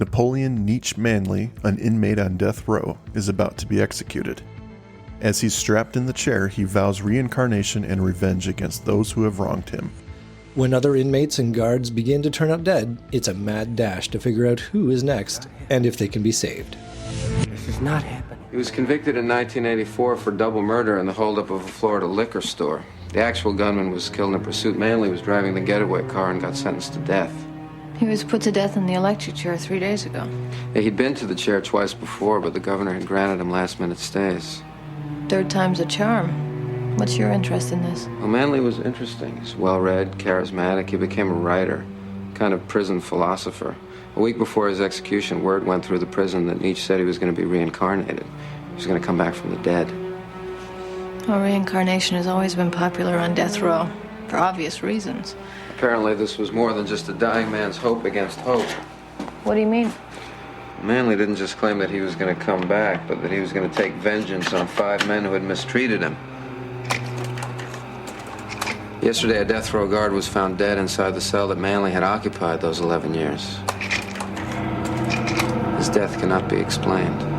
Napoleon Nietzsche Manley, an inmate on death row, is about to be executed. As he's strapped in the chair, he vows reincarnation and revenge against those who have wronged him. When other inmates and guards begin to turn up dead, it's a mad dash to figure out who is next and if they can be saved. This is not happening. He was convicted in 1984 for double murder in the holdup of a Florida liquor store. The actual gunman was killed in a pursuit. Manley was driving the getaway car and got sentenced to death. He was put to death in the electric chair 3 days ago. Yeah, he'd been to the chair twice before, but the governor had granted him last-minute stays. Third time's a charm. What's your interest in this? Well, Manley was interesting. He's well-read, charismatic. He became a writer, kind of prison philosopher. A week before his execution, word went through the prison that Nietzsche said he was going to be reincarnated. He was going to come back from the dead. Well, reincarnation has always been popular on death row, for obvious reasons. Apparently, this was more than just a dying man's hope against hope. What do you mean? Manley didn't just claim that he was going to come back, but that he was going to take vengeance on 5 men who had mistreated him. Yesterday, a death row guard was found dead inside the cell that Manley had occupied those 11 years. His death cannot be explained.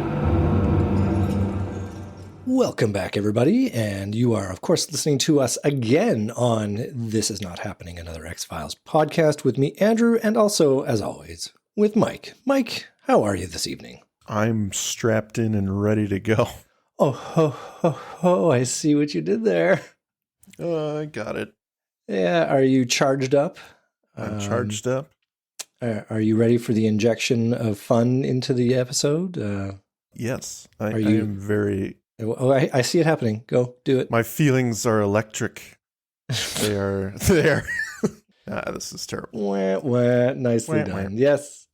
Welcome back, everybody, and you are, of course, listening to us again on This Is Not Happening, another X-Files podcast with me, Andrew, and also, as always, with Mike. Mike, how are you this evening? I'm strapped in and ready to go. Oh, ho, ho, ho, I see what you did there. I got it. Yeah, are you charged up? I'm charged up. Are you ready for the injection of fun into the episode? Yes, I am very... Oh, I see it happening. Go, do it. My feelings are electric. They are. This is terrible. Wah, wah, nicely done. Yes.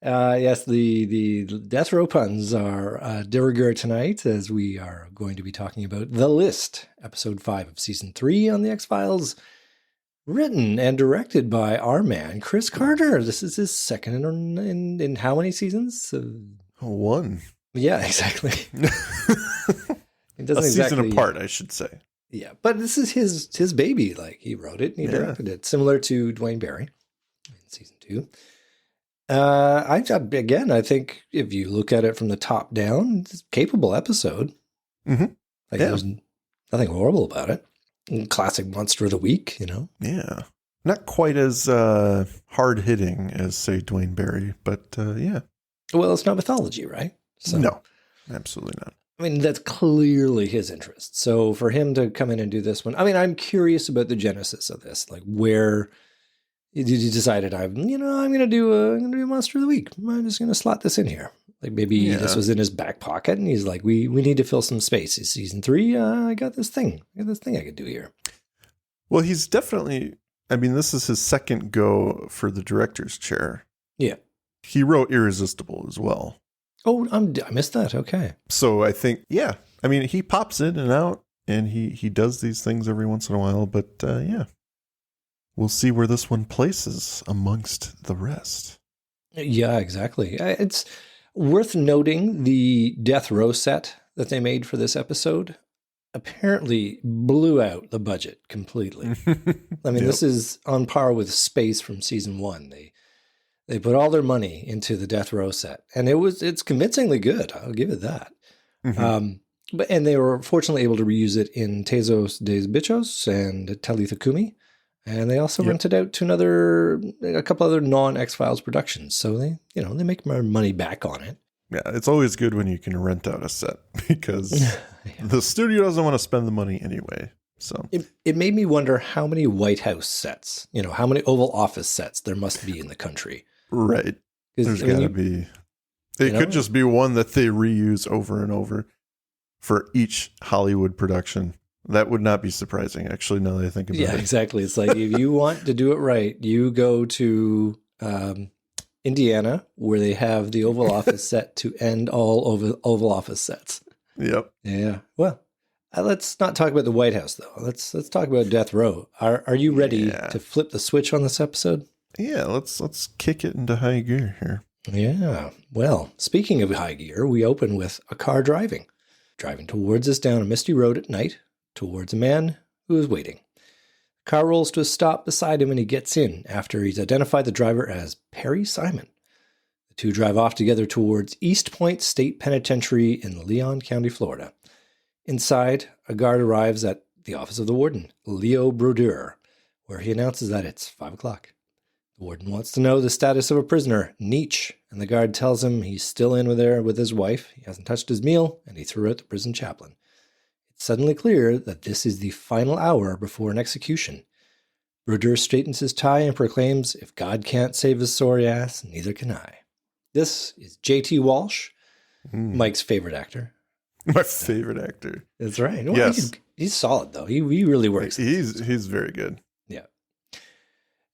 Yes, the death row puns are de rigueur tonight, as we are going to be talking about The List, episode 5 of season 3 on the X-Files, written and directed by our man, Chris Carter. This is his second in how many seasons? 1. Yeah, exactly. It doesn't a season exactly, apart, I should say. Yeah, but this is his baby. Like, he wrote it and he directed it, similar to Dwayne Barry in season 2. I think if you look at it from the top down, it's a capable episode. Mm-hmm. There's nothing horrible about it. Classic monster of the week, you know? Yeah. Not quite as hard-hitting as, say, Dwayne Barry, but yeah. Well, it's not mythology, right? So, no, absolutely not. I mean, that's clearly his interest. So for him to come in and do this one, I mean, I'm curious about the genesis of this, like where you decided I'm going to do a monster of the week. I'm just going to slot this in here. Like maybe this was in his back pocket and he's like, we need to fill some space. It's season 3. I got this thing. I could do here. Well, he's definitely, I mean, this is his second go for the director's chair. Yeah. He wrote Irresistible as well. Oh, I missed that. Okay. So I think, yeah, I mean, he pops in and out and he does these things every once in a while, but yeah, we'll see where this one places amongst the rest. Yeah, exactly. It's worth noting the death row set that they made for this episode apparently blew out the budget completely. I mean, This is on par with Space from season 1. They put all their money into the death row set, and it's convincingly good. I'll give it that. Mm-hmm. And they were fortunately able to reuse it in Tesos des Bichos and Talitha Kumi, and they also rented out to a couple other non-X-Files productions. So they make more money back on it. Yeah, it's always good when you can rent out a set because the studio doesn't want to spend the money anyway. So it made me wonder how many White House sets, how many Oval Office sets there must be in the country. Right. There's got to be. It could just be one that they reuse over and over for each Hollywood production. That would not be surprising, actually, now that I think about it. Yeah, exactly. It's like, if you want to do it right, you go to Indiana, where they have the Oval Office set to end all Oval Office sets. Yep. Yeah. Well, let's not talk about the White House, though. Let's talk about Death Row. Are you ready to flip the switch on this episode? Yeah, let's kick it into high gear here. Yeah. Well, speaking of high gear, we open with a car driving towards us down a misty road at night, towards a man who is waiting. The car rolls to a stop beside him and he gets in after he's identified the driver as Perry Simon. The two drive off together towards East Point State Penitentiary in Leon County, Florida. Inside, a guard arrives at the office of the warden, Leo Brodeur, where he announces that it's 5 o'clock. The warden wants to know the status of a prisoner, Nietzsche, and the guard tells him he's still in there with his wife, he hasn't touched his meal, and he threw out the prison chaplain. It's suddenly clear that this is the final hour before an execution. Brodeur straightens his tie and proclaims, if God can't save his sorry ass, neither can I. This is J.T. Walsh, Mike's favorite actor. My favorite actor. That's right. Well, yes. He's solid, though. He really works. He's very good. Yeah.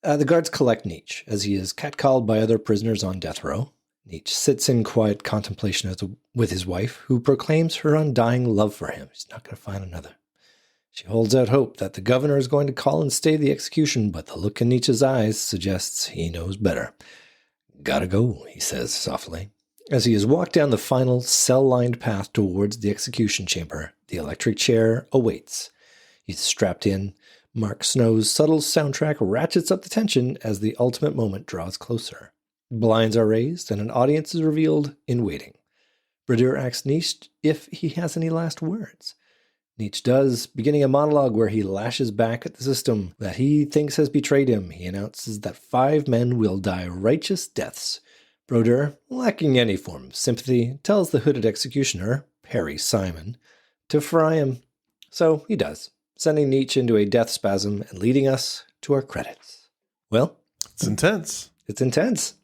The guards collect Nietzsche, as he is catcalled by other prisoners on death row. Nietzsche sits in quiet contemplation with his wife, who proclaims her undying love for him. He's not going to find another. She holds out hope that the governor is going to call and stay the execution, but the look in Nietzsche's eyes suggests he knows better. Gotta go, he says softly. As he is walked down the final cell-lined path towards the execution chamber, the electric chair awaits. He's strapped in. Mark Snow's subtle soundtrack ratchets up the tension as the ultimate moment draws closer. Blinds are raised, and an audience is revealed in waiting. Brodeur asks Nietzsche if he has any last words. Nietzsche does, beginning a monologue where he lashes back at the system that he thinks has betrayed him. He announces that 5 men will die righteous deaths. Brodeur, lacking any form of sympathy, tells the hooded executioner, Perry Simon, to fry him. So he does, sending Nietzsche into a death spasm and leading us to our credits. Well, it's intense. It's intense.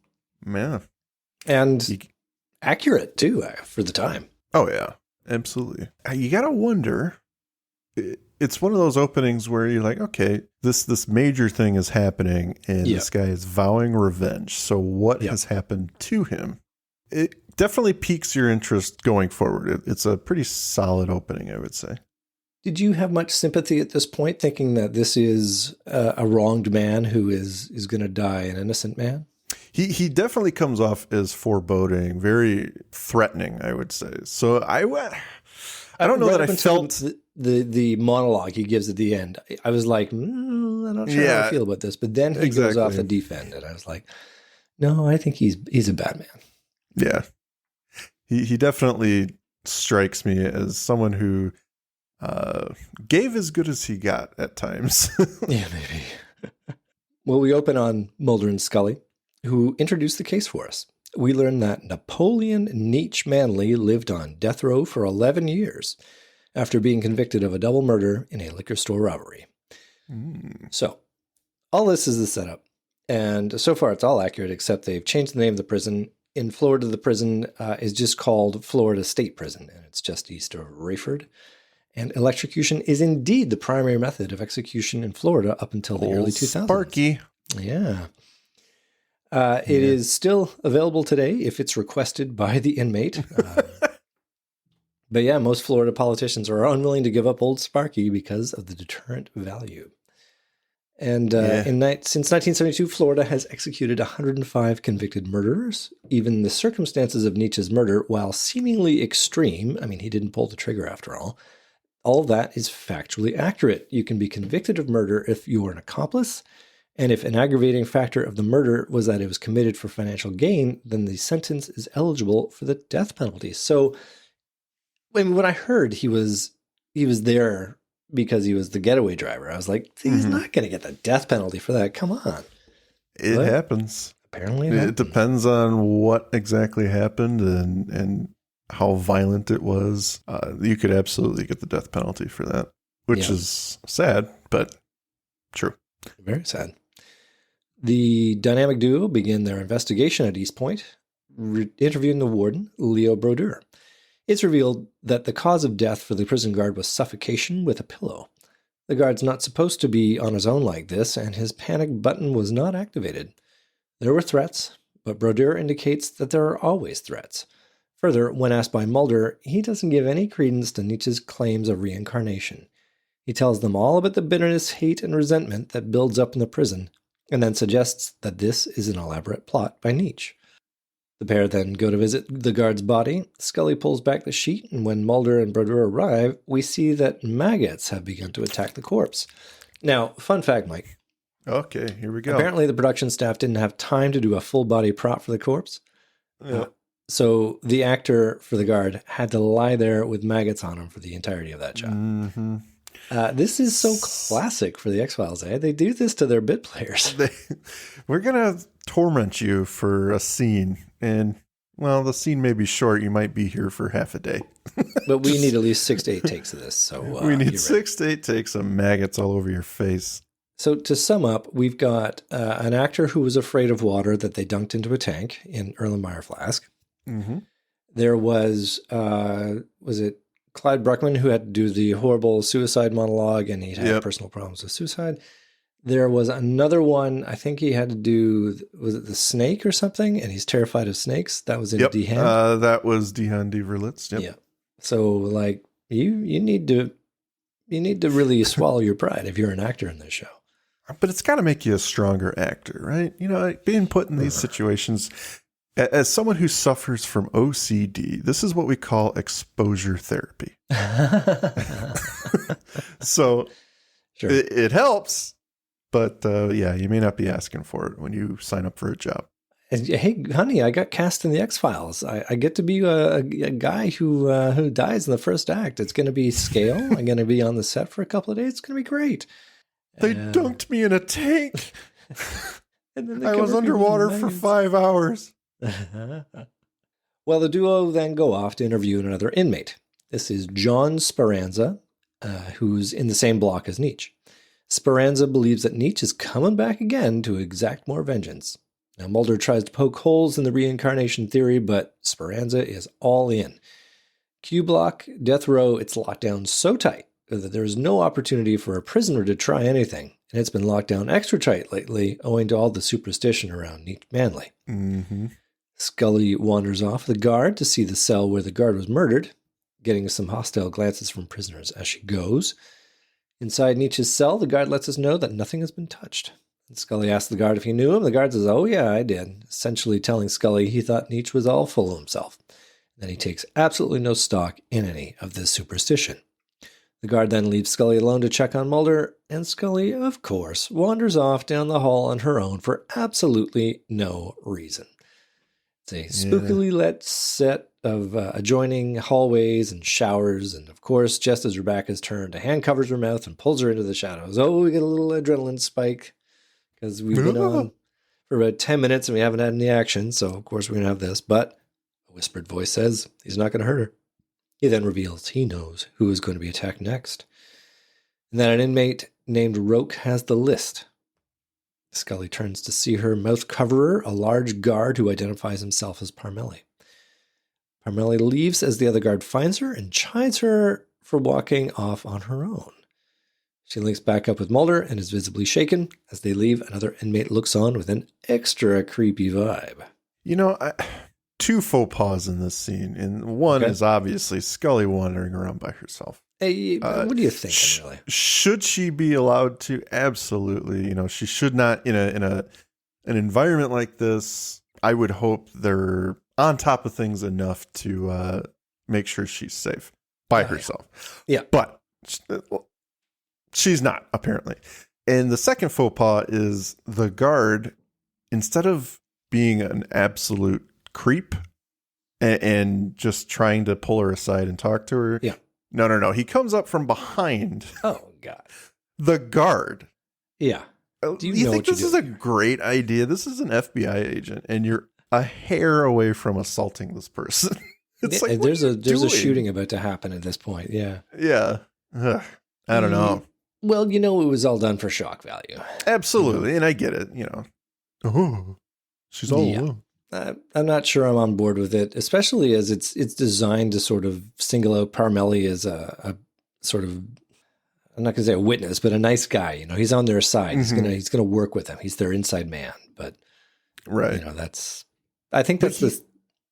Man. And accurate, too, for the time. Oh, yeah. Absolutely. You got to wonder. It's one of those openings where you're like, okay, this major thing is happening and this guy is vowing revenge. So what has happened to him? It definitely piques your interest going forward. It's a pretty solid opening, I would say. Did you have much sympathy at this point, thinking that this is a wronged man who is going to die an innocent man? He definitely comes off as foreboding, very threatening, I would say. So I don't know that I felt the monologue he gives at the end. I was like, I'm not sure how I feel about this. But then he goes off the deep end, and I was like, no, I think he's a bad man. Yeah, he definitely strikes me as someone who gave as good as he got at times. Yeah, maybe. Well, we open on Mulder and Scully, who introduced the case for us. We learn that Napoleon Nietzsche Manley lived on death row for 11 years after being convicted of a double murder in a liquor store robbery. So, all this is the setup. And so far, it's all accurate, except they've changed the name of the prison. In Florida, the prison is just called Florida State Prison, and it's just east of Rayford. And electrocution is indeed the primary method of execution in Florida up until the early 2000s. Sparky. Yeah. It is still available today if it's requested by the inmate. But yeah, most Florida politicians are unwilling to give up Old Sparky because of the deterrent value. And since 1972, Florida has executed 105 convicted murderers. Even the circumstances of Nietzsche's murder, while seemingly extreme, I mean, he didn't pull the trigger after all that is factually accurate. You can be convicted of murder if you are an accomplice. And if an aggravating factor of the murder was that it was committed for financial gain, then the sentence is eligible for the death penalty. So when I heard he was there because he was the getaway driver, I was like, he's not going to get the death penalty for that. Come on. It happens. Apparently it depends on what exactly happened and how violent it was. You could absolutely get the death penalty for that, which is sad, but true. Very sad. The dynamic duo begin their investigation at East Point, interviewing the warden, Leo Brodeur. It's revealed that the cause of death for the prison guard was suffocation with a pillow. The guard's not supposed to be on his own like this, and his panic button was not activated. There were threats, but Brodeur indicates that there are always threats. Further, when asked by Mulder, he doesn't give any credence to Nietzsche's claims of reincarnation. He tells them all about the bitterness, hate, and resentment that builds up in the prison, and then suggests that this is an elaborate plot by Nietzsche. The pair then go to visit the guard's body. Scully pulls back the sheet, and when Mulder and Brodeur arrive, we see that maggots have begun to attack the corpse. Now, fun fact, Mike. Okay, here we go. Apparently, the production staff didn't have time to do a full-body prop for the corpse. Yeah. So the actor for the guard had to lie there with maggots on him for the entirety of that job. Mm-hmm. This is so classic for the X-Files. They do this to their bit players. We're going to torment you for a scene. And, well, the scene may be short. You might be here for half a day. But we need at least 6 to 8 takes of this. So we need 6 to 8 takes of maggots all over your face. So to sum up, we've got an actor who was afraid of water that they dunked into a tank in Erlenmeyer flask. Mm-hmm. There was it Clyde Bruckman, who had to do the horrible suicide monologue, and he had personal problems with suicide. There was another one, I think he had to do, was it the snake or something? And he's terrified of snakes. That was in Dehan. That was Dehan Verlitz. Yep. Yeah. So like you need to really swallow your pride if you're an actor in this show. But it's got to make you a stronger actor, right? You know, being put in these situations, as someone who suffers from OCD, this is what we call exposure therapy. So Sure. it helps, but you may not be asking for it when you sign up for a job. And, hey, honey, I got cast in the X-Files. I get to be a guy who dies in the first act. It's going to be scale. I'm going to be on the set for a couple of days. It's going to be great. They dunked me in a tank. And then I was underwater for 5 hours. Well, the duo then go off to interview another inmate. This is John Speranza, who's in the same block as Nietzsche. Speranza believes that Nietzsche is coming back again to exact more vengeance. Now, Mulder tries to poke holes in the reincarnation theory, but Speranza is all in. Q Block, Death Row, it's locked down so tight that there is no opportunity for a prisoner to try anything, and it's been locked down extra tight lately owing to all the superstition around Nietzsche Manley. Mm-hmm. Scully wanders off the guard to see the cell where the guard was murdered, getting some hostile glances from prisoners as she goes. Inside Nietzsche's cell, the guard lets us know that nothing has been touched. And Scully asks the guard if he knew him. The guard says, "Oh yeah, I did," essentially telling Scully he thought Nietzsche was all full of himself. And he takes absolutely no stock in any of this superstition. The guard then leaves Scully alone to check on Mulder, and Scully, of course, wanders off down the hall on her own for absolutely no reason. It's a spookily lit set of adjoining hallways and showers, and of course, just as Rebecca's turned, a hand covers her mouth and pulls her into the shadows. Oh, we get a little adrenaline spike, because we've been on for about 10 minutes and we haven't had any action, so of course we're going to have this, but a whispered voice says he's not going to hurt her. He then reveals he knows who is going to be attacked next. And then an inmate named Roke has the list. Scully turns to see her mouth coverer, a large guard who identifies himself as Parmelli. Parmelli leaves as the other guard finds her and chides her for walking off on her own. She links back up with Mulder and is visibly shaken. As they leave, another inmate looks on with an extra creepy vibe. You know, two faux pas in this scene. And one is obviously Scully wandering around by herself. Hey, what do you think, really? Should she be allowed to? Absolutely. You know, she should not in an environment like this. I would hope they're on top of things enough to make sure she's safe by herself. Yeah. But she's not, apparently. And the second faux pas is the guard, instead of being an absolute creep and just trying to pull her aside and talk to her. Yeah. No. He comes up from behind. Oh, God. The guard. Yeah. Do you think this is a great idea? This is an FBI agent, and you're a hair away from assaulting this person. It's like, there's a shooting about to happen at this point. Yeah. Yeah. Ugh. I don't know. Well, it was all done for shock value. Absolutely. And I get it, Oh, she's all alone. I'm not sure I'm on board with it, especially as it's designed to sort of single out Parmelli as a sort of, I'm not going to say a witness, but a nice guy. He's on their side. Mm-hmm. He's gonna work with them. He's their inside man. But right, I think that's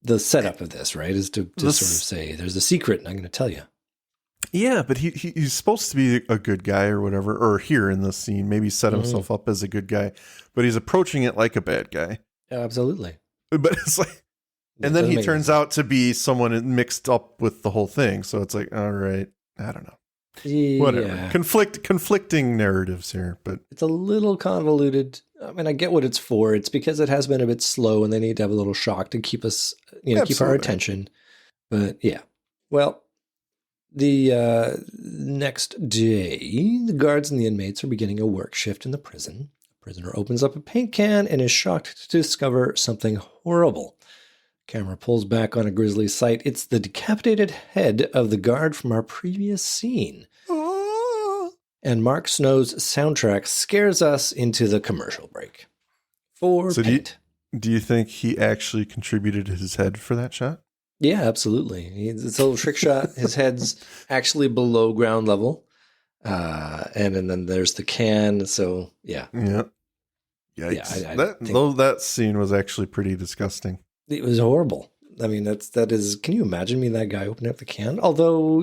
the setup of this, right? Is to sort of say there's a secret, and I'm going to tell you. Yeah, but he's supposed to be a good guy or whatever, or here in this scene, maybe set himself up as a good guy, but he's approaching it like a bad guy. Yeah, absolutely. But it's like, and then he turns out to be someone mixed up with the whole thing. So it's like, all right, I don't know. Yeah. Whatever. Conflicting narratives here, but it's a little convoluted. I mean, I get what it's for. It's because it has been a bit slow and they need to have a little shock to keep us, keep our attention. But yeah. Well, the next day, the guards and the inmates are beginning a work shift in the prison. The prisoner opens up a paint can and is shocked to discover something horrible. Camera pulls back on a grisly sight. It's the decapitated head of the guard from our previous scene. And Mark Snow's soundtrack scares us into the commercial break. Do you think he actually contributed his head for that shot? Yeah, absolutely. It's a little trick shot. His head's actually below ground level. And then there's the can. So, yeah. Yeah. Yikes. Yeah, that scene was actually pretty disgusting. It was horrible. I mean, that is. Can you imagine me, that guy opening up the can? Although,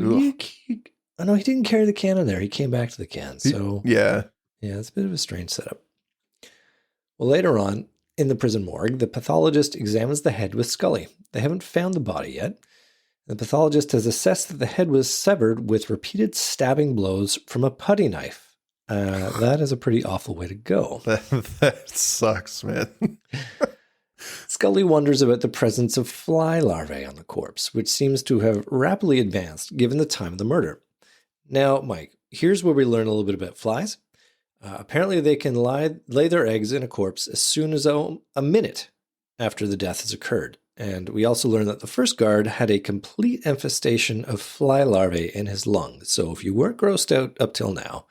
I know he didn't carry the can in there. He came back to the can. So, yeah, it's a bit of a strange setup. Well, later on, in the prison morgue, the pathologist examines the head with Scully. They haven't found the body yet. The pathologist has assessed that the head was severed with repeated stabbing blows from a putty knife. That is a pretty awful way to go. That sucks, man. Scully wonders about the presence of fly larvae on the corpse, which seems to have rapidly advanced given the time of the murder. Now, Mike, here's where we learn a little bit about flies. Apparently, they can lay their eggs in a corpse as soon as a minute after the death has occurred. And we also learn that the first guard had a complete infestation of fly larvae in his lungs. So if you weren't grossed out up till now,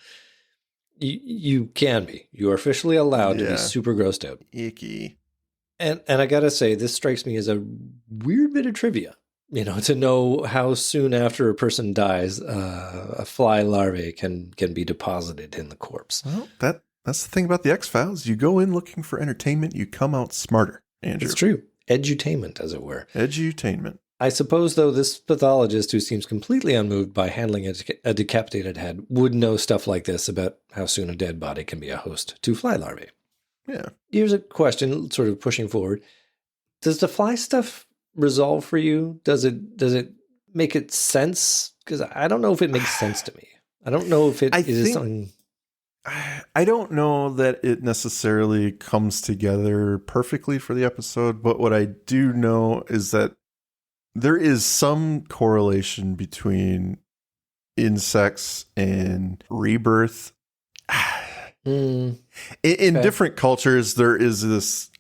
you can be. You are officially allowed to be super grossed out. Icky. And I gotta say, this strikes me as a weird bit of trivia. To know how soon after a person dies, a fly larvae can be deposited in the corpse. Well, that's the thing about the X-Files. You go in looking for entertainment, you come out smarter, Andrew. It's true. Edutainment, as it were. Edutainment. I suppose, though, this pathologist, who seems completely unmoved by handling a decapitated head, would know stuff like this about how soon a dead body can be a host to fly larvae. Yeah. Here's a question, sort of pushing forward. Does the fly stuff resolve for you? Does it make it sense? Because I don't know if it makes sense to me. I don't know if it is something. I don't know that it necessarily comes together perfectly for the episode, but what I do know is that there is some correlation between insects and rebirth. In different cultures, there is this.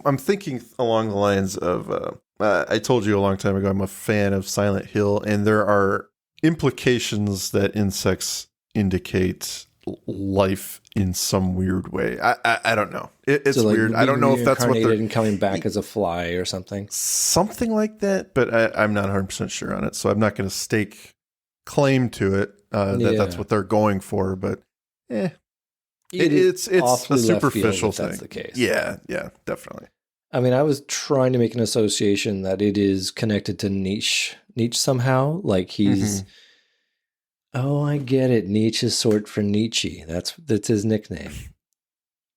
I'm thinking along the lines of. I told you a long time ago, I'm a fan of Silent Hill, and there are implications that insects indicate life in some weird way. I don't know. It's so weird. I don't know if that's what they're and coming back as a fly or something. Something like that, but I'm not 100% sure on it, so I'm not going to stake claim to it that that's what they're going for. But it's a superficial thing. That's the case. Yeah, definitely. I mean, I was trying to make an association that it is connected to Nietzsche somehow. Like he's. Mm-hmm. Oh, I get it. Nietzsche is short for Nietzsche. That's his nickname.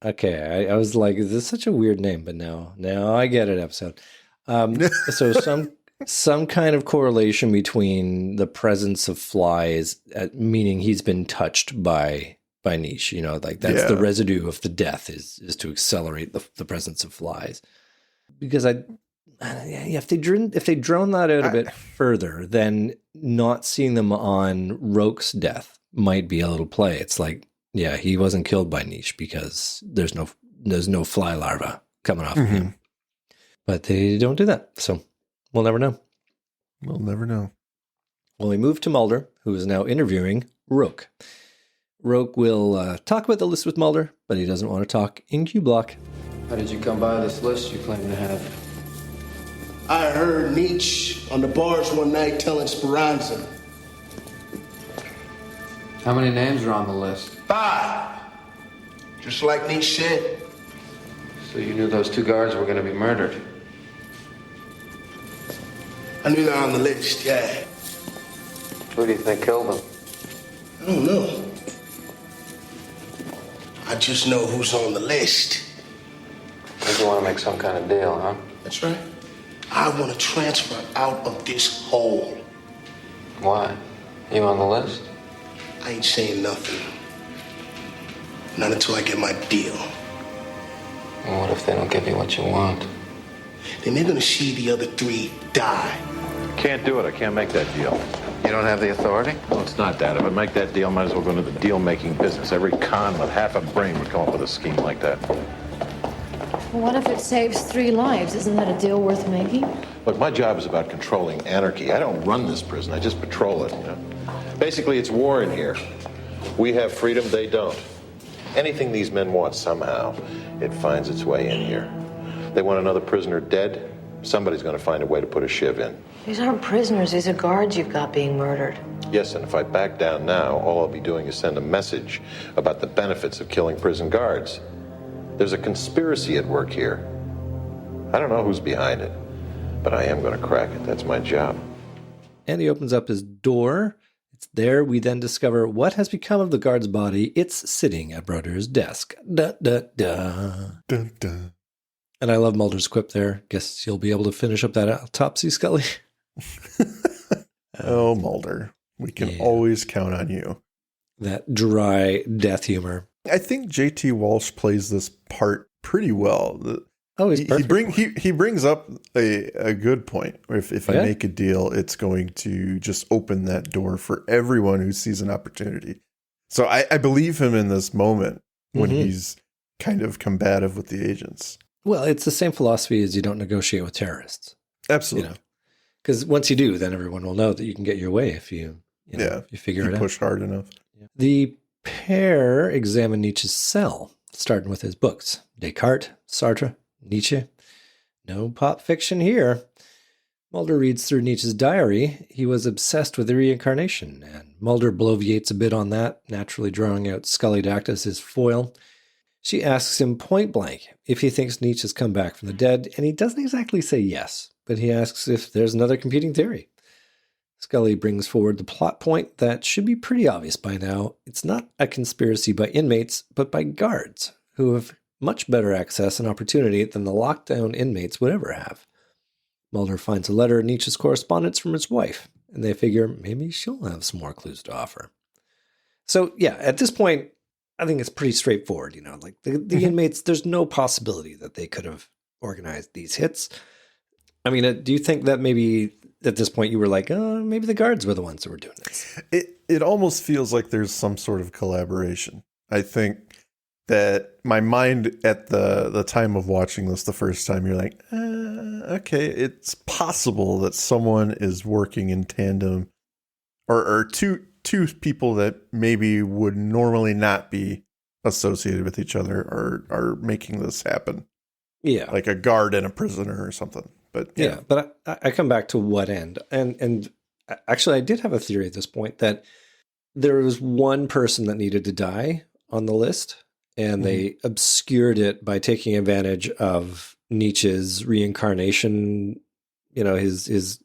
Okay, I was like, this is such a weird name, but now I get it. Episode. So some kind of correlation between the presence of flies, meaning he's been touched by Nietzsche. Like that's the residue of the death is to accelerate the presence of flies. Because if they drone that out a bit further, then not seeing them on Roke's death might be a little play. It's like, he wasn't killed by Nietzsche because there's no fly larva coming off of him. But they don't do that, so we'll never know. We'll never know. Well, we move to Mulder, who is now interviewing Roke. Roke will talk about the list with Mulder, but he doesn't want to talk in Q Block. How did you come by this list you claim to have? I heard Nietzsche on the bars one night telling Speranza. How many names are on the list? 5. Just like Nietzsche said. So you knew those 2 guards were going to be murdered? I knew they were on the list, yeah. Who do you think killed them? I don't know. I just know who's on the list. You want to make some kind of deal, huh? That's right. I want to transfer out of this hole. Why? You on the list? I ain't saying nothing. Not until I get my deal. And what if they don't give you what you want? Then they're gonna see the other 3 die. Can't do it. I can't make that deal. You don't have the authority? No, it's not that. If I make that deal, I might as well go into the deal-making business. Every con with half a brain would come up with a scheme like that. Well, what if it saves 3 lives? Isn't that a deal worth making? Look, my job is about controlling anarchy. I don't run this prison. I just patrol it, you know? Basically, it's war in here. We have freedom, they don't. Anything these men want somehow, it finds its way in here. They want another prisoner dead, somebody's going to find a way to put a shiv in. These aren't prisoners. These are guards you've got being murdered. Yes, and if I back down now, all I'll be doing is send a message about the benefits of killing prison guards. There's a conspiracy at work here. I don't know who's behind it, but I am going to crack it. That's my job. And he opens up his door. It's there we then discover what has become of the guard's body. It's sitting at Broder's desk. Da, da, da. Dun, dun. And I love Mulder's quip there. Guess you'll be able to finish up that autopsy, Scully. Oh, Mulder. We can always count on you. That dry death humor. I think J.T. Walsh plays this part pretty well. Oh, he's perfect. He brings up a good point. If I make a deal, it's going to just open that door for everyone who sees an opportunity. So I believe him in this moment when he's kind of combative with the agents. Well, it's the same philosophy as you don't negotiate with terrorists. Absolutely. Because once you do, then everyone will know that you can get your way if you figure it out. Push hard enough. The pair examine Nietzsche's cell, starting with his books. Descartes, Sartre, Nietzsche. No pop fiction here. Mulder reads through Nietzsche's diary. He was obsessed with the reincarnation, and Mulder bloviates a bit on that, naturally drawing out Scully to act as his foil. She asks him point blank if he thinks Nietzsche has come back from the dead, and he doesn't exactly say yes, but he asks if there's another competing theory. Scully brings forward the plot point that should be pretty obvious by now. It's not a conspiracy by inmates, but by guards, who have much better access and opportunity than the lockdown inmates would ever have. Mulder finds a letter in Nietzsche's correspondence from his wife, and they figure maybe she'll have some more clues to offer. So, yeah, at this point, I think it's pretty straightforward, like the inmates, there's no possibility that they could have organized these hits. I mean, do you think that maybe at this point you were like, oh, maybe the guards were the ones that were doing this? It almost feels like there's some sort of collaboration. I think that my mind at the time of watching this the first time, you're like, okay, it's possible that someone is working in tandem or two people that maybe would normally not be associated with each other are making this happen. Yeah. Like a guard and a prisoner or something. But yeah, but I come back to what end. And actually, I did have a theory at this point that there was one person that needed to die on the list, and they obscured it by taking advantage of Nietzsche's reincarnation, his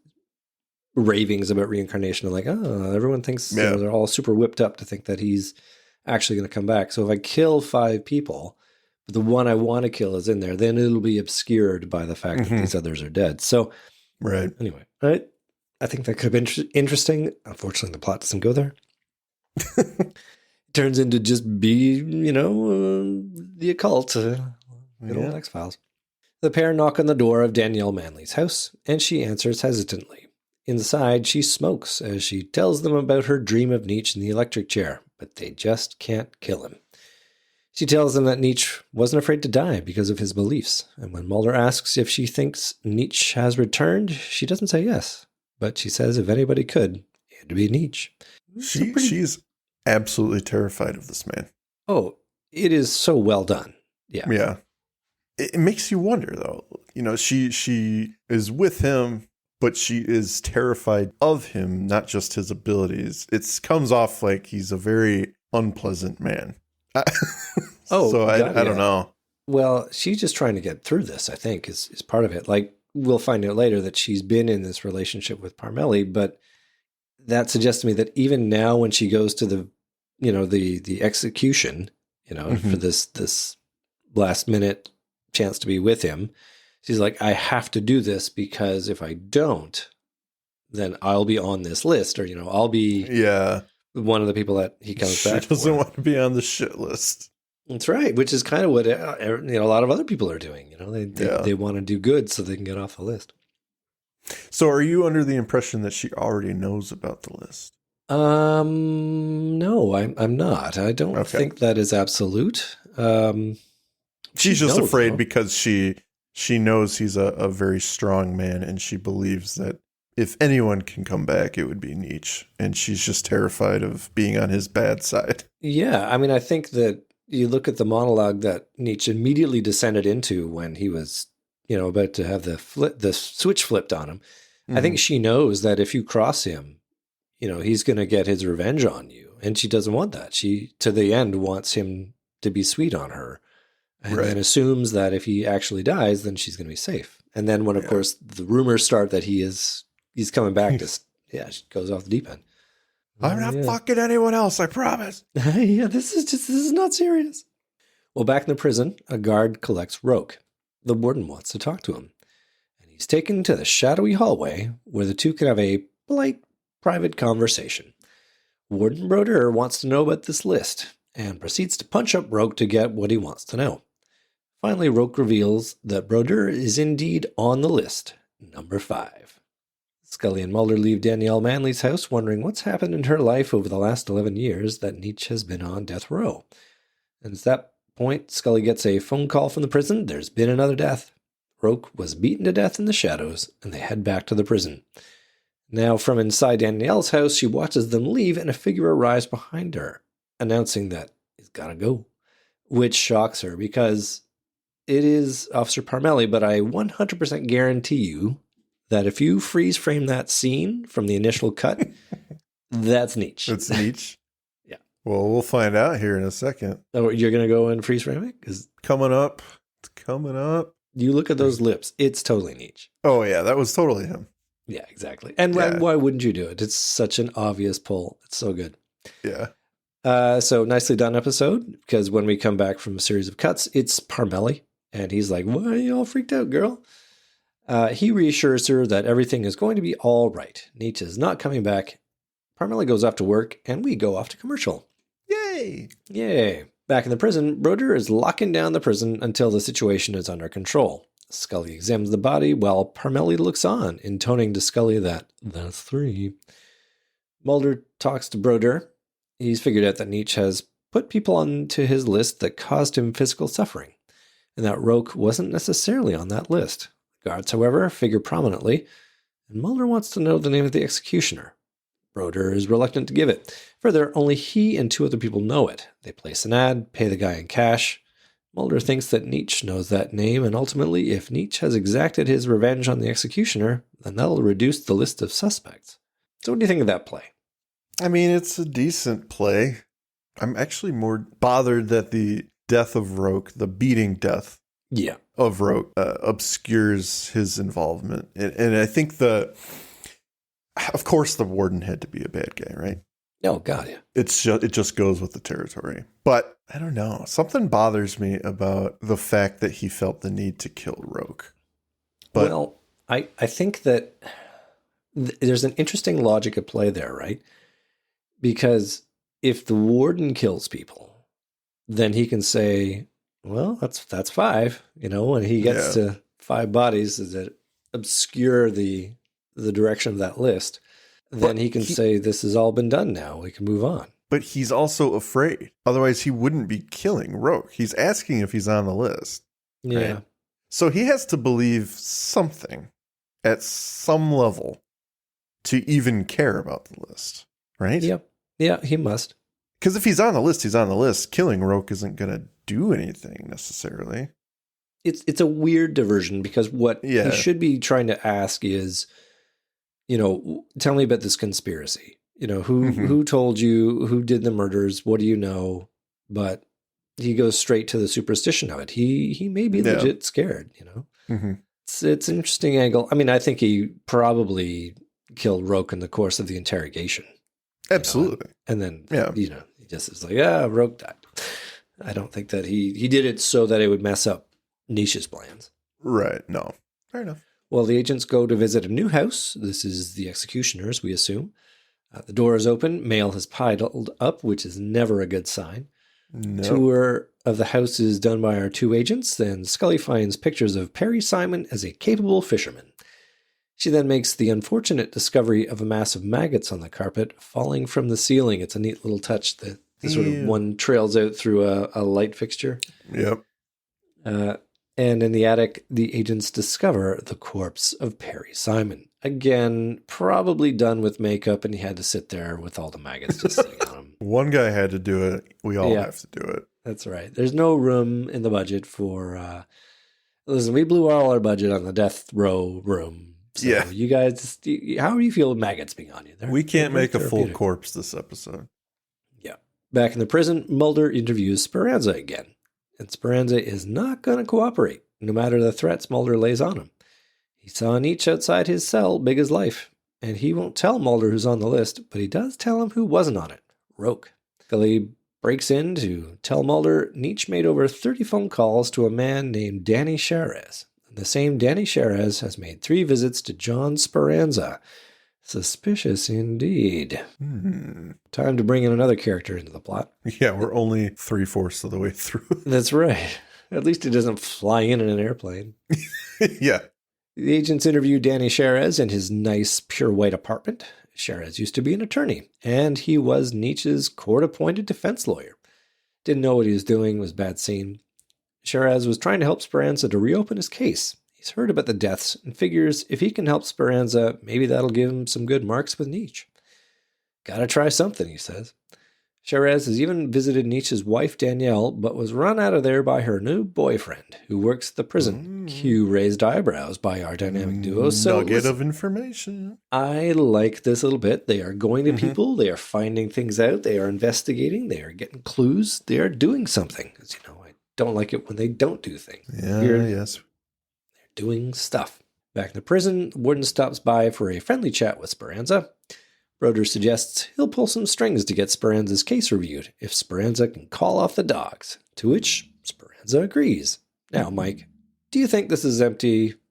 ravings about reincarnation. And like, everyone thinks they're all super whipped up to think that he's actually going to come back. So if I kill 5 people, but the one I want to kill is in there, then it'll be obscured by the fact that these others are dead. So anyway, I think that could have been interesting. Unfortunately, the plot doesn't go there. Turns into just be, the occult, good old X-Files. The pair knock on the door of Danielle Manley's house, and she answers hesitantly. Inside, she smokes as she tells them about her dream of Nietzsche in the electric chair, but they just can't kill him. She tells them that Nietzsche wasn't afraid to die because of his beliefs, and when Mulder asks if she thinks Nietzsche has returned, she doesn't say yes, but she says if anybody could, it'd be Nietzsche. She's absolutely terrified of this man. Oh, it is so well done. Yeah. Yeah. It makes you wonder, though. She is with him, but she is terrified of him, not just his abilities. It comes off like he's a very unpleasant man. So I don't know. Well, she's just trying to get through this, I think, is part of it. Like, we'll find out later that she's been in this relationship with Parmelli, but that suggests to me that even now when she goes to the execution, for this last minute chance to be with him, she's like, I have to do this because if I don't, then I'll be on this list, or, I'll be one of the people that he comes back for. She doesn't want to be on the shit list. That's right, which is kind of what a lot of other people are doing. They want to do good so they can get off the list. So are you under the impression that she already knows about the list? No, I'm not. I don't think that is absolute. She's just afraid because she knows he's a very strong man, and she believes that if anyone can come back, it would be Nietzsche, and she's just terrified of being on his bad side. Yeah, I mean, I think that you look at the monologue that Nietzsche immediately descended into when he was, about to have the switch flipped on him. Mm-hmm. I think she knows that if you cross him, he's going to get his revenge on you, and she doesn't want that. She, to the end, wants him to be sweet on her, and then assumes that if he actually dies, then she's going to be safe. And then when, of course, the rumors start that he's coming back, she goes off the deep end. I'm not fucking anyone else, I promise. This is not serious. Well, back in the prison, a guard collects Roke. The warden wants to talk to him, and he's taken to the shadowy hallway where the two can have a polite, private conversation. Warden Brodeur wants to know about this list and proceeds to punch up Roke to get what he wants to know. Finally, Roke reveals that Brodeur is indeed on the list, number 5. Scully and Mulder leave Danielle Manley's house wondering what's happened in her life over the last 11 years that Nietzsche has been on death row. And at that point, Scully gets a phone call from the prison. There's been another death. Roke was beaten to death in the shadows, and they head back to the prison. Now, from inside Danielle's house, she watches them leave, and a figure arrives behind her, announcing that he's got to go, which shocks her because it is Officer Parmelli, but I 100% guarantee you that if you freeze frame that scene from the initial cut, that's Nietzsche. It's Nietzsche? Yeah. Well, we'll find out here in a second. Oh, you're going to go and freeze frame it? It's coming up. You look at those lips. It's totally Nietzsche. Oh, yeah. That was totally him. Yeah, exactly. And why wouldn't you do it? It's such an obvious pull. It's so good. Yeah. So nicely done episode, because when we come back from a series of cuts, it's Parmelli. And he's like, why are you all freaked out, girl? He reassures her that everything is going to be all right. Nietzsche is not coming back. Parmelli goes off to work, and we go off to commercial. Yay. Back in the prison, Brodeur is locking down the prison until the situation is under control. Scully examines the body while Parmelli looks on, intoning to Scully that that's 3. Mulder talks to Brodeur. He's figured out that Nietzsche has put people onto his list that caused him physical suffering, and that Roke wasn't necessarily on that list. Guards, however, figure prominently, and Mulder wants to know the name of the executioner. Brodeur is reluctant to give it. Further, only he and 2 other people know it. They place an ad, pay the guy in cash. Mulder thinks that Nietzsche knows that name, and ultimately, if Nietzsche has exacted his revenge on the executioner, then that'll reduce the list of suspects. So what do you think of that play? I mean, it's a decent play. I'm actually more bothered that the death of Roke, the beating death of Roke, obscures his involvement. And I think of course the warden had to be a bad guy, right? Oh, God, yeah. It just goes with the territory. But I don't know. Something bothers me about the fact that he felt the need to kill Roke. But, well, I think that there's an interesting logic at play there, right? Because if the warden kills people, then he can say, well, that's 5, when he gets to 5 bodies that obscure the direction of that list, then he can say, this has all been done now. We can move on. But he's also afraid. Otherwise, he wouldn't be killing Roke. He's asking if he's on the list. Yeah. Right? So he has to believe something at some level to even care about the list, right? Yep. Yeah, he must. Because if he's on the list, he's on the list. Killing Roke isn't going to do anything necessarily. It's a weird diversion because what he should be trying to ask is, tell me about this conspiracy. Who told you, who did the murders? What do you know? But he goes straight to the superstition of it. He may be legit scared, Mm-hmm. It's an interesting angle. I mean, I think he probably killed Roke in the course of the interrogation. Absolutely. And then, he just is like, Roke died. I don't think that he did it so that it would mess up Nietzsche's plans. Right. No. Fair enough. Well, the agents go to visit a new house. This is the executioner's, we assume. The door is open. Mail has piled up, which is never a good sign. No. Tour of the house is done by our two agents, and Scully finds pictures of Perry Simon as a capable fisherman. She then makes the unfortunate discovery of a mass of maggots on the carpet falling from the ceiling. It's a neat little touch that sort of one trails out through a light fixture. Yep. And in the attic, the agents discover the corpse of Perry Simon. Again, probably done with makeup, and he had to sit there with all the maggots just sitting on him. One guy had to do it. We all have to do it. That's right. There's no room in the budget for... listen, we blew all our budget on the death row room. So you guys, how do you feel with maggots being on you? We can't make a full corpse this episode. Yeah. Back in the prison, Mulder interviews Speranza again. And Speranza is not going to cooperate, no matter the threats Mulder lays on him. He saw Nietzsche outside his cell, big as life, and he won't tell Mulder who's on the list, but he does tell him who wasn't on it, Roke. Scully breaks in to tell Mulder Nietzsche made over 30 phone calls to a man named Danny Sharez. The same Danny Sharez has made 3 visits to John Speranza. Suspicious indeed. Time to bring in another character into the plot. Yeah, we're only 3/4 of the way through. That's right. At least he doesn't fly in an airplane. Yeah. The agents interview Danny Sharez in his nice, pure white apartment. Sharez used to be an attorney, and he was Nietzsche's court-appointed defense lawyer. Didn't know what he was doing, was a bad scene. Sharez was trying to help Speranza to reopen his case. He's heard about the deaths and figures if he can help Speranza, maybe that'll give him some good marks with Nietzsche. Gotta try something, he says. Sharez has even visited Nietzsche's wife, Danielle, but was run out of there by her new boyfriend, who works at the prison. Cue raised eyebrows by our dynamic duo. So nugget of information. I like this little bit. They are going to people. They are finding things out. They are investigating. They are getting clues. They are doing something. Because, I don't like it when they don't do things. Yeah, yes. They're doing stuff. Back in the prison, the warden stops by for a friendly chat with Speranza. Broder suggests he'll pull some strings to get Speranza's case reviewed if Speranza can call off the dogs, to which Speranza agrees. Now, Mike, do you think this is an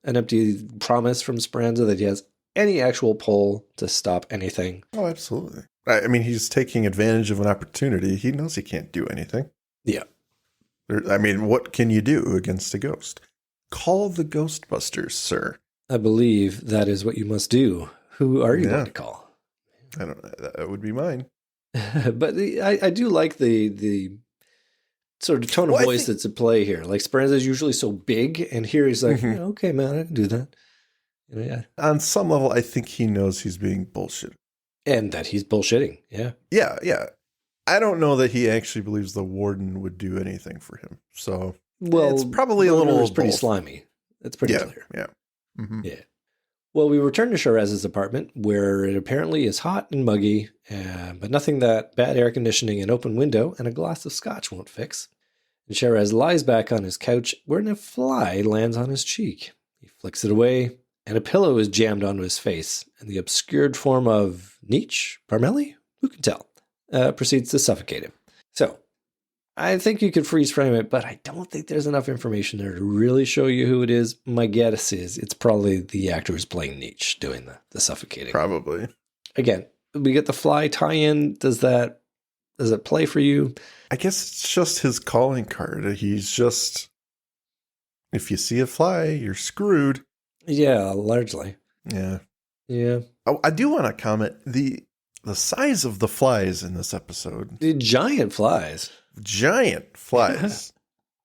empty promise from Speranza that he has any actual pull to stop anything? Oh, absolutely. I mean, he's taking advantage of an opportunity. He knows he can't do anything. Yeah. What can you do against a ghost? Call the Ghostbusters, sir. I believe that is what you must do. Who are you going to call? I don't know. That would be mine. But I do like the sort of tone of voice that's at play here. Like Speranza is usually so big, and here he's like, okay, man, I can do that. Yeah. On some level, I think he knows he's being bullshit. And that he's bullshitting. Yeah. Yeah. I don't know that he actually believes the warden would do anything for him. So, it's probably a little pretty slimy. It's pretty clear. Yeah. Mm-hmm. Yeah. Well, we return to Sharez's apartment, where it apparently is hot and muggy, but nothing that bad air conditioning, an open window, and a glass of scotch won't fix. And Sharez lies back on his couch, wherein a fly lands on his cheek. He flicks it away, and a pillow is jammed onto his face, and the obscured form of Nietzsche, Parmelli, who can tell, proceeds to suffocate him. So, I think you could freeze frame it, but I don't think there's enough information there to really show you who it is. My guess is it's probably the actor who's playing Nietzsche doing the suffocating. Probably. Again, we get the fly tie-in. Does it play for you? I guess it's just his calling card. He's just, if you see a fly, you're screwed. Yeah, largely. Yeah. Yeah. Oh, I do want to comment the size of the flies in this episode. The giant flies. Giant flies.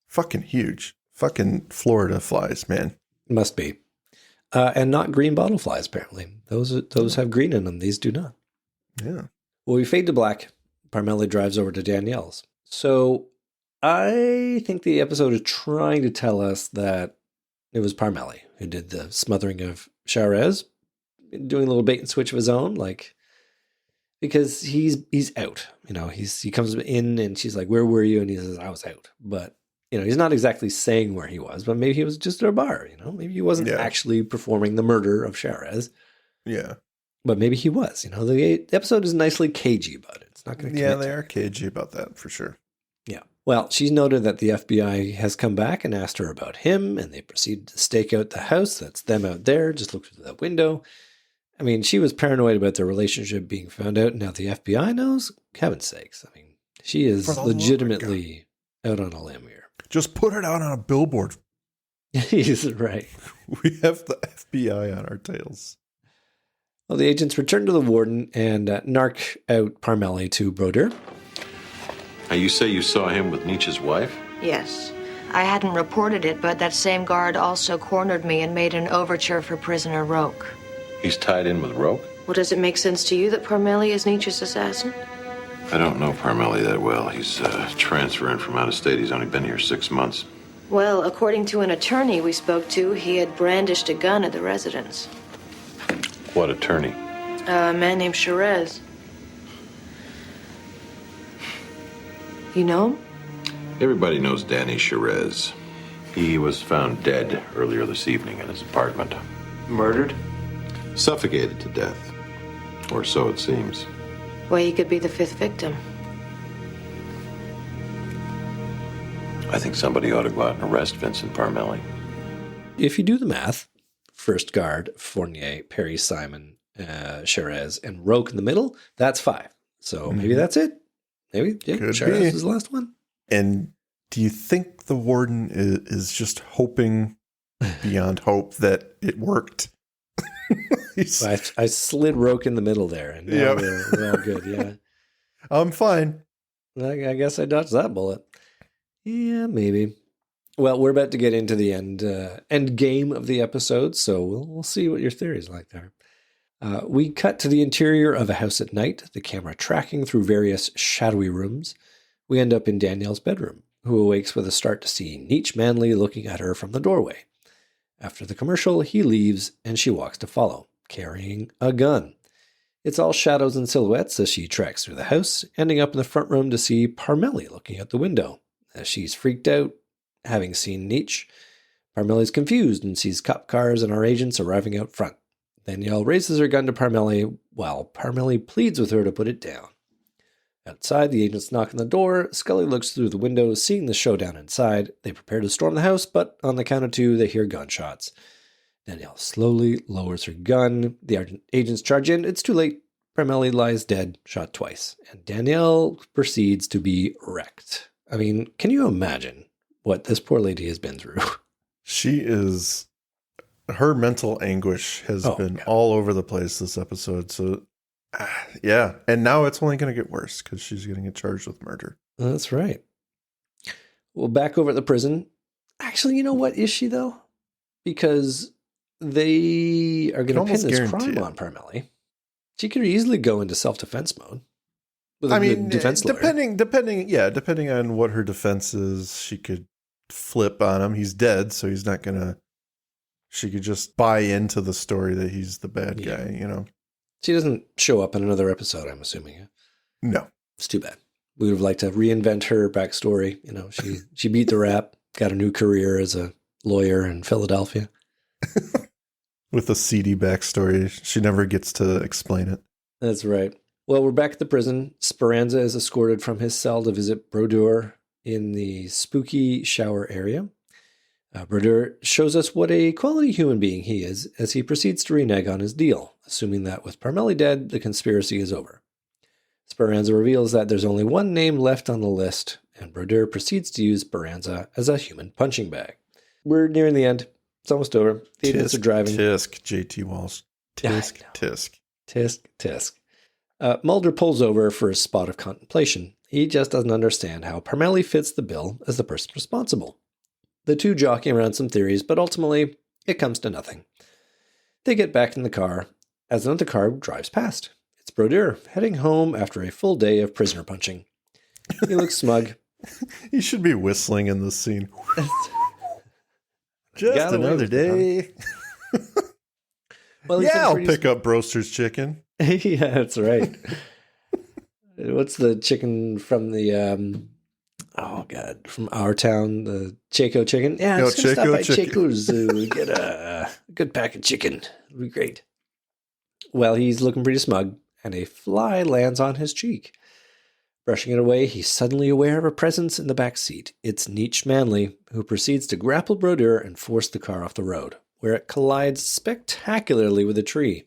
Fucking huge. Fucking Florida flies, man. Must be. And not green bottle flies, apparently. Those have green in them. These do not. Yeah. Well, we fade to black. Parmelli drives over to Danielle's. So I think the episode is trying to tell us that it was Parmelli who did the smothering of Sharez, doing a little bait and switch of his own, because he's out. He comes in and she's like, "Where were you?" And he says, "I was out." But he's not exactly saying where he was, but maybe he was just at a bar. Maybe he wasn't actually performing the murder of Sharez. Yeah. But maybe he was. The episode is nicely cagey about it. It's not going to. Yeah, they are cagey about that for sure. Yeah. Well, she's noted that the FBI has come back and asked her about him, and they proceeded to stake out the house. That's them out there. Just look through that window. I mean, she was paranoid about their relationship being found out. Now the FBI knows? Heaven's sakes. I mean, she is legitimately out on a limb here. Just put it out on a billboard. He's right. We have the FBI on our tails. Well, the agents return to the warden and narc out Parmelli to Brodeur. Now, you say you saw him with Nietzsche's wife? Yes. I hadn't reported it, but that same guard also cornered me and made an overture for prisoner Roque. He's tied in with Roque? Well, does it make sense to you that Parmelli is Nietzsche's assassin? I don't know Parmelli that well. He's transferring from out of state. He's only been here 6 months. Well, according to an attorney we spoke to, he had brandished a gun at the residence. What attorney? A man named Cherez. You know him? Everybody knows Danny Cherez. He was found dead earlier this evening in his apartment. Murdered? Suffocated to death. Or so it seems. Well, he could be the 5th victim. I think somebody ought to go out and arrest Vincent Parmelli. If you do the math, first guard, Fournier, Perry, Simon, Cherez, and Roque in the middle, that's 5. So maybe that's it. Maybe, yeah, Could Cherez be. is the last one. And do you think the warden is just hoping beyond hope that it worked? I slid Roque in the middle there, and now we're all good, yeah. I'm fine. I guess I dodged that bullet. Yeah, maybe. Well, we're about to get into the end game of the episode, so we'll see what your theory is like there. We cut to the interior of a house at night, the camera tracking through various shadowy rooms. We end up in Danielle's bedroom, who awakes with a start to see Nietzsche Manley looking at her from the doorway. After the commercial, he leaves, and she walks to follow, carrying a gun. It's all shadows and silhouettes as she treks through the house, ending up in the front room to see Parmelli looking out the window. As she's freaked out, having seen Nietzsche, Parmelli's confused and sees cop cars and our agents arriving out front. Danielle raises her gun to Parmelli, while Parmelli pleads with her to put it down. Outside, the agents knock on the door. Scully looks through the window, seeing the showdown inside. They prepare to storm the house, but on the count of 2, they hear gunshots. Danielle slowly lowers her gun. The agents charge in. It's too late. Parmelli lies dead, shot twice. And Danielle proceeds to be wrecked. I mean, can you imagine what this poor lady has been through? Her mental anguish has been all over the place this episode. So, yeah. And now it's only going to get worse because she's going to get charged with murder. That's right. Well, back over at the prison. Actually, you know what? Is she, though? Because they are going to pin this crime on Parmelli. She could easily go into self-defense mode. With a good defense lawyer. Depending on what her defense is, she could flip on him. He's dead, so he's not going to... She could just buy into the story that he's the bad guy, you know? She doesn't show up in another episode, I'm assuming. No. It's too bad. We would have liked to reinvent her backstory. You know, she beat the rap, got a new career as a lawyer in Philadelphia. With a seedy backstory. She never gets to explain it. That's right. Well, we're back at the prison. Speranza is escorted from his cell to visit Brodeur in the spooky shower area. Brodeur shows us what a quality human being he is as he proceeds to renege on his deal, assuming that with Parmelli dead, the conspiracy is over. Speranza reveals that there's only one name left on the list, and Brodeur proceeds to use Speranza as a human punching bag. We're nearing the end. It's almost over. The agents are driving. Tisk, JT Walsh. Tisk, tisk. Tisk, tisk. Mulder pulls over for a spot of contemplation. He just doesn't understand how Parmelli fits the bill as the person responsible. The two jockey around some theories, but ultimately, it comes to nothing. They get back in the car as another car drives past. It's Brodeur, heading home after a full day of prisoner punching. He looks smug. He should be whistling in this scene. Just another day. Well, yeah, I'll pick up Broster's chicken. Yeah, that's right. What's the chicken from the... from our town, the Chaco chicken. Yeah, I'm just going to stop by Chaco's to get a good pack of chicken. It'll be great. Well, he's looking pretty smug, and a fly lands on his cheek. Brushing it away, he's suddenly aware of a presence in the back seat. It's Nietzsche Manley, who proceeds to grapple Brodeur and force the car off the road, where it collides spectacularly with a tree.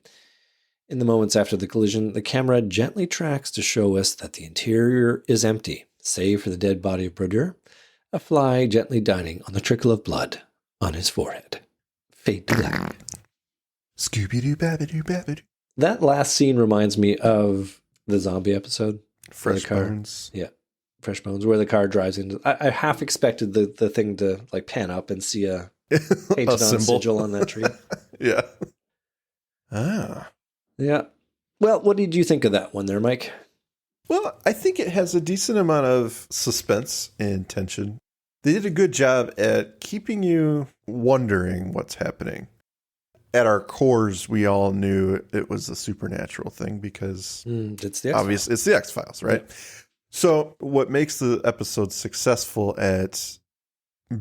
In the moments after the collision, the camera gently tracks to show us that the interior is empty, save for the dead body of Brodeur. A fly gently dining on the trickle of blood on his forehead. Fade to black. Scooby-Doo-Babby-Doo-Babby-Doo. That last scene reminds me of the zombie episode. Fresh Bones. Yeah. Fresh Bones, where the car drives into... I half expected the thing to like pan up and see a painted on sigil on that tree. Yeah. Ah. Yeah. Well, what did you think of that one there, Mike? Well, I think it has a decent amount of suspense and tension. They did a good job at keeping you wondering what's happening. At our cores, we all knew it was a supernatural thing because it's the obviously it's the X-Files, right? Yeah. So what makes the episode successful at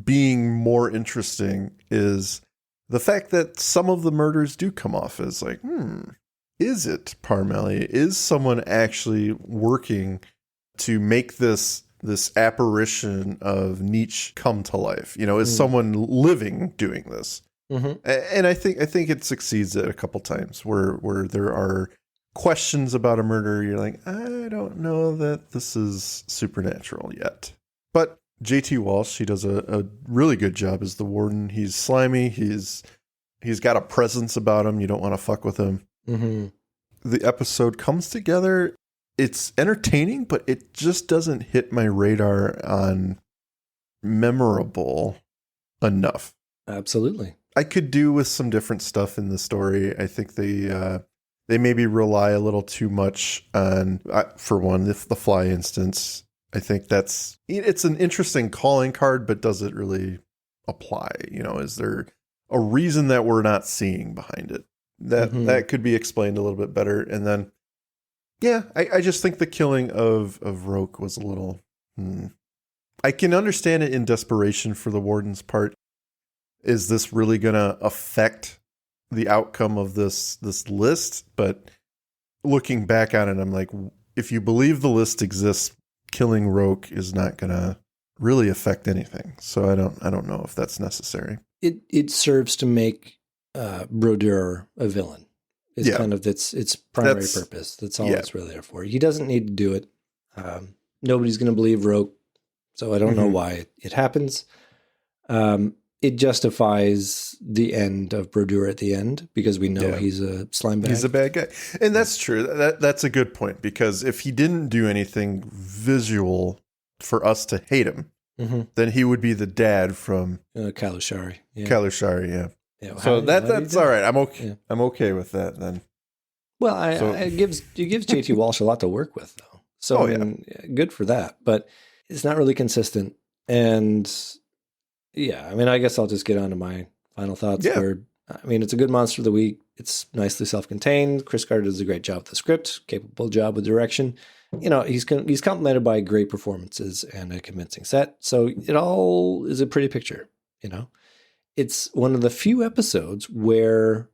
being more interesting is the fact that some of the murders do come off as like, is it Parmelli? Is someone actually working to make this apparition of Nietzsche come to life? You know, is someone living doing this? Mm-hmm. And I think it succeeds at a couple times where there are questions about a murder. You're like, I don't know that this is supernatural yet. But JT Walsh, he does a really good job as the warden. He's slimy. He's got a presence about him. You don't want to fuck with him. Mm-hmm. The episode comes together. It's entertaining, but it just doesn't hit my radar on memorable enough. Absolutely. I could do with some different stuff in the story. I think they maybe rely a little too much on, for one, the fly instance. I think it's an interesting calling card, but does it really apply? You know, is there a reason that we're not seeing behind it? That could be explained a little bit better. And then, yeah, I just think the killing of Roque was a little... I can understand it in desperation for the warden's part. Is this really going to affect the outcome of this list? But looking back on it, I'm like, if you believe the list exists, killing Roque is not going to really affect anything. So I don't know if that's necessary. It serves to make Brodeur a villain. It's kind of its primary purpose. That's all it's really there for. He doesn't need to do it. Nobody's going to believe Roque, so I don't know why it happens. It justifies the end of Brodeur at the end because we know he's a slime bag. He's a bad guy. And that's true. That's a good point because if he didn't do anything visual for us to hate him, then he would be the dad from Kalushari. Yeah. Kalushari, yeah. So that's all right. I'm okay. Yeah. I'm okay with that then. Well, it gives JT Walsh a lot to work with though. So good for that. But it's not really consistent. And yeah, I mean, I guess I'll just get on to my final thoughts. Yeah. It's a good monster of the week. It's nicely self-contained. Chris Carter does a great job with the script, capable job with direction. You know, he's complemented by great performances and a convincing set. So it all is a pretty picture, you know. It's one of the few episodes where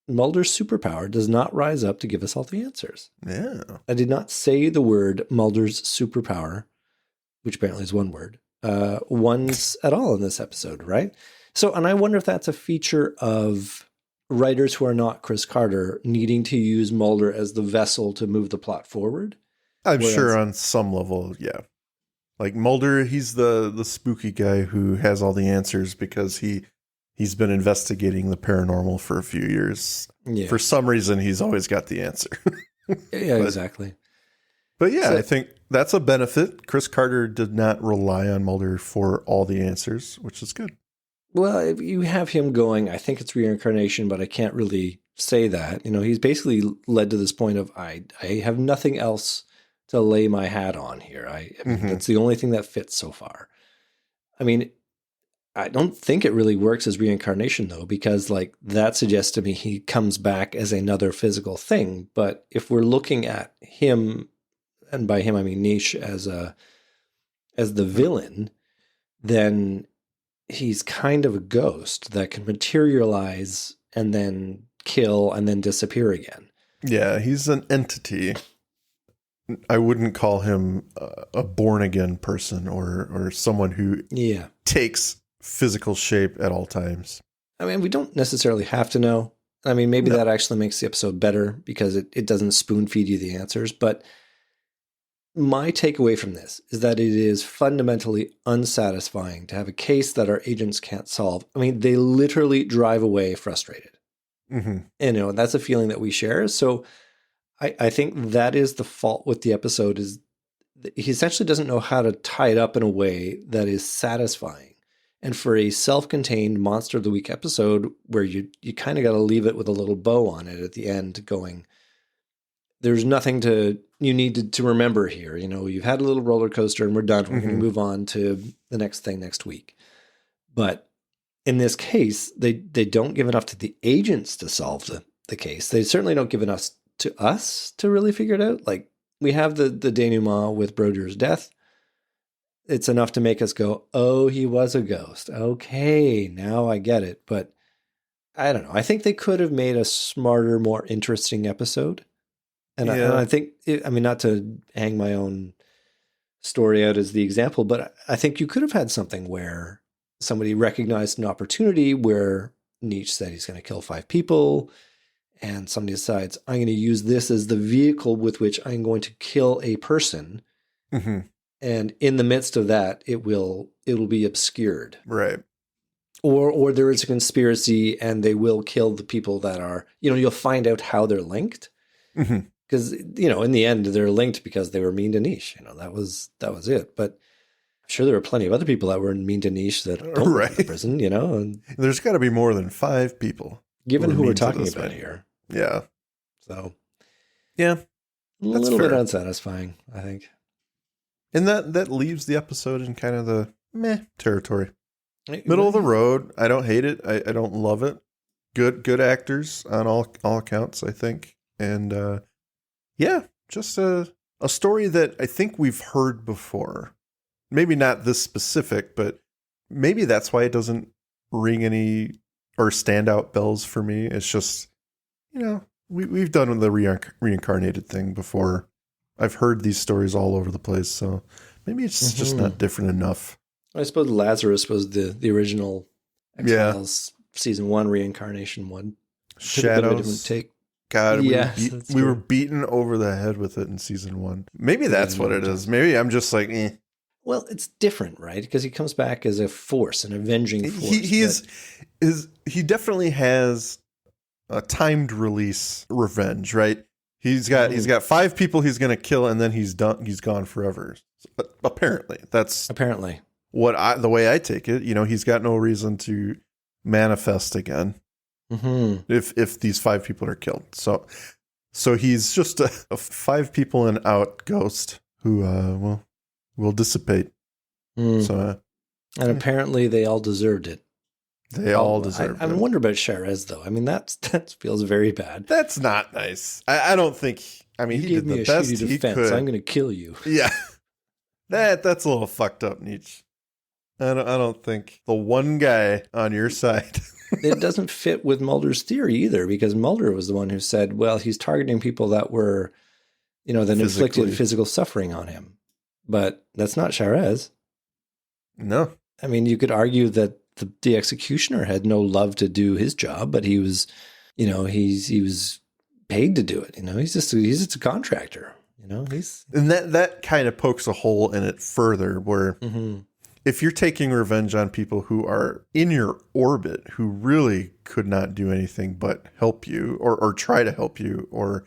Mulder's superpower does not rise up to give us all the answers. Yeah. I did not say the word Mulder's superpower, which apparently is one word, once at all in this episode, right? So, and I wonder if that's a feature of writers who are not Chris Carter needing to use Mulder as the vessel to move the plot forward. I'm sure on some level, yeah. Like Mulder, he's the spooky guy who has all the answers because he's been investigating the paranormal for a few years. Yeah. For some reason, he's always got the answer. Yeah, exactly. But yeah, I think that's a benefit. Chris Carter did not rely on Mulder for all the answers, which is good. Well, if you have him going, I think it's reincarnation, but I can't really say that. You know, he's basically led to this point of, I have nothing else to lay my hat on here. I mean, that's the only thing that fits so far. I mean, I don't think it really works as reincarnation, though, because like that suggests to me he comes back as another physical thing. But if we're looking at him, and by him I mean Nietzsche, as the villain, then he's kind of a ghost that can materialize and then kill and then disappear again. Yeah, he's an entity. I wouldn't call him a born-again person or someone who takes physical shape at all times. I mean, we don't necessarily have to know. I mean, maybe that actually makes the episode better because it doesn't spoon-feed you the answers. But my takeaway from this is that it is fundamentally unsatisfying to have a case that our agents can't solve. I mean, they literally drive away frustrated. Mm-hmm. And, that's a feeling that we share. So I think that is the fault with the episode, is he essentially doesn't know how to tie it up in a way that is satisfying. And for a self-contained Monster of the Week episode where you kind of got to leave it with a little bow on it at the end going, there's nothing you need to remember here. You've had a little roller coaster and we're done. We're going to move on to the next thing next week. But in this case, they don't give enough to the agents to solve the case. They certainly don't give enough to us to really figure it out. Like, we have the denouement with Broder's death. It's enough to make us go, oh, he was a ghost. Okay, now I get it. But I don't know. I think they could have made a smarter, more interesting episode. And I think, not to hang my own story out as the example, but I think you could have had something where somebody recognized an opportunity where Nietzsche said he's going to kill 5 people, and somebody decides, I'm going to use this as the vehicle with which I'm going to kill a person. Mm-hmm. And in the midst of that, it'll be obscured. Right. Or there is a conspiracy and they will kill the people that are, you'll find out how they're linked. Mm-hmm. Because, in the end, they're linked because they were mean to Nietzsche. That was it. But I'm sure there were plenty of other people that were mean to Nietzsche that don't go to prison, And there's got to be more than 5 people. Given who we're talking about here. Yeah. So, yeah. A little bit unsatisfying, I think. And that leaves the episode in kind of the meh territory. Middle of the road. I don't hate it. I don't love it. Good actors on all accounts, I think. And just a story that I think we've heard before. Maybe not this specific, but maybe that's why it doesn't ring any or standout bells for me. It's just, we've done the reincarnated thing before. I've heard these stories all over the place, so maybe it's just not different enough. I suppose Lazarus was the original X-Files season 1 reincarnation one. Shadows. Take. God, Yes, we were beaten over the head with it in season 1. Maybe that's what it is. Maybe I'm just like, eh. Well, it's different, right? Because he comes back as a force, an avenging force. He definitely has a timed release revenge, right? He's got 5 people he's going to kill, and then he's done. He's gone forever. Apparently, that's the way I take it. He's got no reason to manifest again. Mm-hmm. If these 5 people are killed, so he's just a 5 people and out ghost who will dissipate. So, and apparently they all deserved it. They all deserved it. I wonder about Sherez though. I mean, that feels very bad. That's not nice. I don't think. I mean, he did the best he could. I'm going to kill you. Yeah, that's a little fucked up, Nietzsche. I don't think the one guy on your side. It doesn't fit with Mulder's theory either, because Mulder was the one who said, well, he's targeting people that were, that inflicted physical suffering on him. But that's not Sherez. No. I mean, you could argue that the executioner had no love to do his job, but he was, he was paid to do it. He's just a contractor. And that kind of pokes a hole in it further, where if you're taking revenge on people who are in your orbit, who really could not do anything but help you or try to help you, or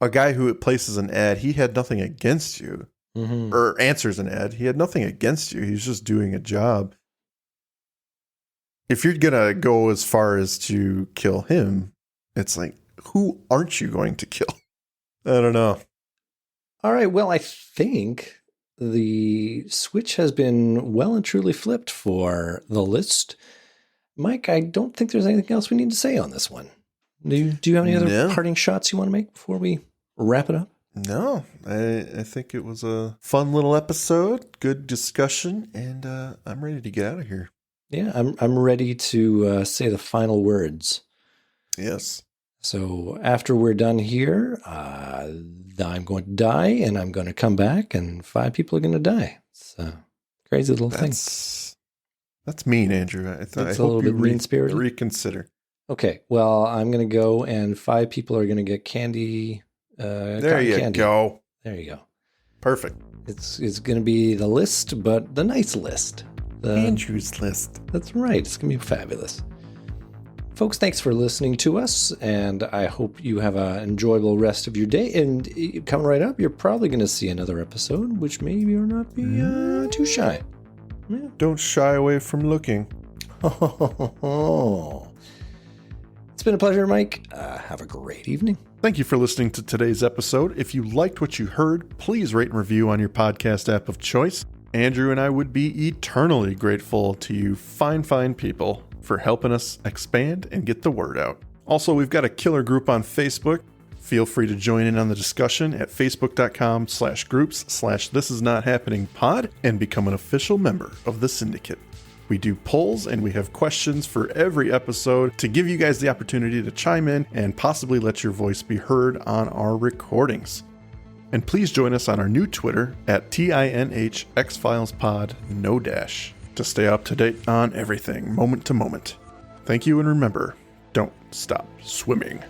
a guy who places an ad, he had nothing against you, or answers an ad, he had nothing against you. He's just doing a job. If you're going to go as far as to kill him, it's like, who aren't you going to kill? I don't know. All right. Well, I think the switch has been well and truly flipped for the list. Mike, I don't think there's anything else we need to say on this one. Do you have any other parting shots you want to make before we wrap it up? No, I think it was a fun little episode, good discussion, and I'm ready to get out of here. Yeah, I'm ready to say the final words. Yes. So after we're done here, I'm going to die, and I'm going to come back, and 5 people are going to die. It's a crazy little thing. That's mean, Andrew. I hope a little bit mean-spirited. Reconsider. Okay, well, I'm going to go, and 5 people are going to get candy. There you candy. go. There you go. Perfect. It's going to be the list, but the nice list. Andrew's list. That's right. It's going to be fabulous. Folks, thanks for listening to us, and I hope you have an enjoyable rest of your day. And coming right up, you're probably going to see another episode, which maybe or not be too shy. Yeah. Don't shy away from looking. It's been a pleasure, Mike. Have a great evening. Thank you for listening to today's episode. If you liked what you heard, please rate and review on your podcast app of choice. Andrew and I would be eternally grateful to you fine people for helping us expand and get the word out. Also, we've got a killer group on Facebook. Feel free to join in on the discussion at facebook.com/groups/thisisnothappeningpod and become an official member of the syndicate. We do polls and we have questions for every episode to give you guys the opportunity to chime in and possibly let your voice be heard on our recordings. And please join us on our new Twitter at tinhxfilespod, no dash, to stay up to date on everything, moment to moment. Thank you, and remember, don't stop swimming.